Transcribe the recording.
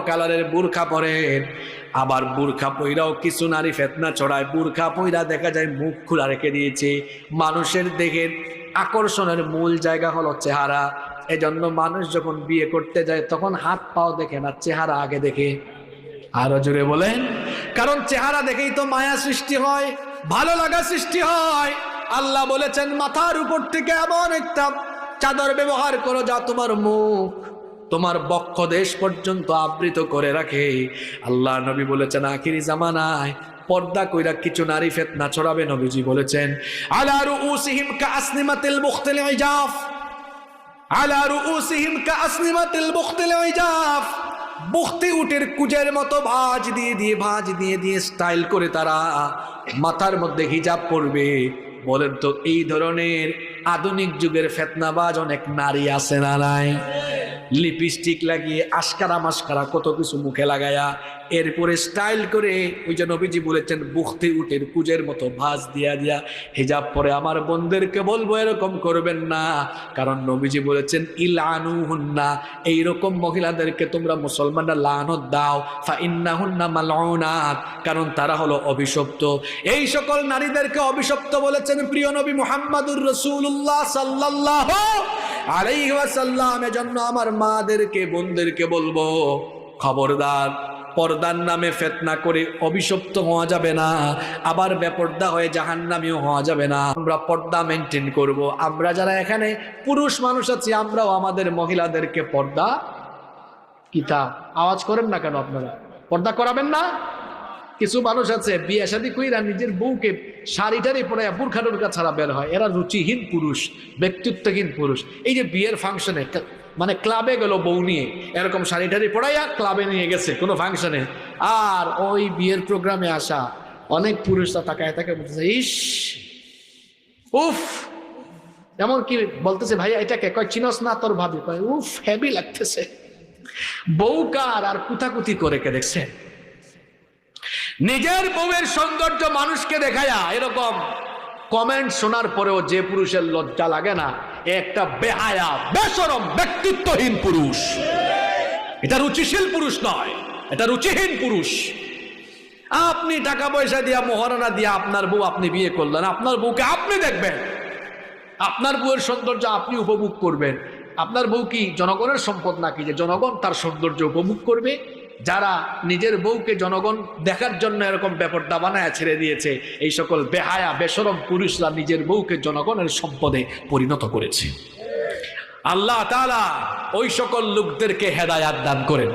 কালারের বুরখা পরেন, আবার বুরখা পইরাও কিছু নারী ফিতনা ছড়ায়। বুরখা পইরা দেখা যায় মুখ খোলা রেখে দিয়েছে। মানুষের দেখেন আকর্ষণের মূল জায়গা হলো চেহারা। এজন্য মানুষ যখন বিয়ে করতে যায় তখন হাত পাও দেখে না, চেহারা আগে দেখে। আরো জোরে বলেন। কারণ চেহারা দেখেই তো মায়া সৃষ্টি হয়, ভালো লাগা সৃষ্টি হয়। আল্লাহ বলেছেন মাথার উপর থেকে এমন একটা চাদর ব্যবহার করো যা তোমার মুখ, তোমার বক্ষ দেশ পর্যন্ত আবৃত করে রাখে। আল্লাহ নবী বলেছেন আখিরি জামানায় পর্দা কইরা কিছু নারী ফিতনা ছড়াবে। নবীজি বলেছেন আলা রুউসিহিম কাআসনিমাতিল বুখতিল ইজাফ, আলা রুউসিহিম কাআসনিমাতিল বুখতিল ইজাফ। বুখতি উটের কুজের মতো ভাঁজ দিয়ে দিয়ে স্টাইল করে তারা মাথার মধ্যে হিজাব পরবে। বলেন তো এই ধরনের আধুনিক যুগের ফিতনাবাজ অনেক নারী আছে না নাই? লিপস্টিক লাগিয়ে আশকারা মাস্কারা কত কিছু মুখে লাগায়া এরপরে স্টাইল করে ওই যে নবীজি বলেছেন বুখতি উটের কুজের মতো ভাঁজ দিয়া হিজাব পরে। আমার বোনদেরকে বলবো এরকম করবেন না, কারণ নবীজি বলেছেন ইলানুহুন্না, এইরকম মহিলাদেরকে তোমরা মুসলমানরা লানত দাও, ফা ইন্নাহুন্না মালউনাত, কারণ তারা হলো অভিশপ্ত। এই সকল নারীদেরকে অভিশপ্ত বলেছেন প্রিয় নবী মুহাম্মদুর রাসূলুল্লাহ সাল্লাল্লাহু আলাইহি ওয়াসাল্লাম। এজন্য আমার মাদেরকে বোনদেরকে বলবো খবরদার, পর্দার নামে ফিতনা করে অভিশপ্ত হওয়া যাবে না, আবার বেপর্দা হয়ে জাহান্নামীও হওয়া যাবে না। আমরা পর্দা মেনটেন করব। আমরা যারা এখানে পুরুষ মানুষ আছি আমরাও আমাদের মহিলাদেরকে পর্দা কিতা আওয়াজ করেন না কেন? আপনারা পর্দা করাবেন না? কিছু মানুষ আছে বিয়ে শাদী কইরা নিজের বউকে শাড়িটারি পরে বুরখা টুরখা ছাড়া বের হয়, এরা রুচিহীন পুরুষ, ব্যক্তিত্বহীন পুরুষ। এই যে বিয়ের ফাংশনে মানে ক্লাবে গেল বউ নিয়ে, এরকম শাড়িটারি পড়াইয়া ক্লাবে নিয়ে গেছে কোনো ফাংশনে, আর ওই বিয়ের প্রোগ্রামে আসা অনেক পুরুষরা তাকায় তাকে বলতেছে ইস উফ, এমনকি বলতেছে ভাইয়া এটাকে কয় চিনস না তোর ভাবি, কয় উফ হেভি লাগতেছে। বউ কার আর কুতাকুতি করে কে দেখছে? নিজের বউয়ের সৌন্দর্য মানুষকে দেখায়া এরকম কমেন্ট শোনার পরেও যে পুরুষের লজ্জা লাগে না, একটা বেহায়া বেশরম ব্যক্তিত্বহীন পুরুষ। এটা রুচিশীল পুরুষ নয়, এটা রুচিহীন পুরুষ। আপনি টাকা পয়সা দিয়া মোহরানা দিয়া আপনার বউ আপনি বিয়ে করলেন, আপনার বউকে আপনি দেখবেন, আপনার বউয়ের সৌন্দর্য আপনি উপভোগ করবেন। আপনার বউ কি জনগণের সম্পদ নাকি যে জনগণ তার সৌন্দর্য উপভোগ করবে? যারা নিজের বউকে জনগণ দেখার জন্য এরকম বেপর্দা বানায় ছেড়ে দিয়েছে, এই সকল বেহায়া বেশরম পুরুষরা নিজের বউকে জনগণের সম্পদে পরিণত করেছে। আল্লাহ তাআলা ওই সকল লোকদেরকে হেদায়াত দান করেন।